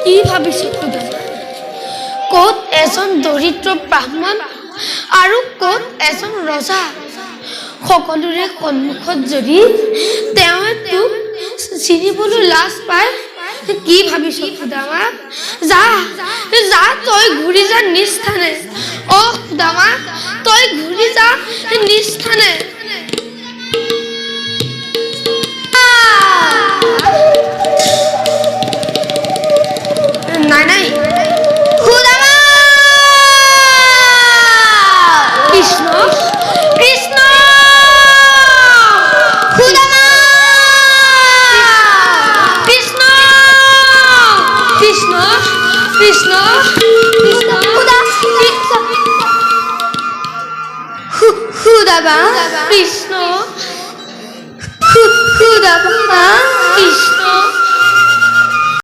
কি ভাবিছে খুদামা ক'ত এজন দৰিদ্ৰ ব্ৰাহ্মণ আৰু ক'ত এজন ৰজা সকলোৰে সন্মুখত যদি তেওঁ তোক চিনিবলৈ লাজ পায় কি ভাবিছ খুদামা যা যা তই ঘূৰি যা নিজ স্থানে অ খুদামা তই ঘূৰি যা নিজ স্থানে নাই নাই খুদামা কৃষ্ণ কৃষ্ণ খুদামা কৃষ্ণ কৃষ্ণ কৃষ্ণ খুদা খুদামা কৃষ্ণ খুদামা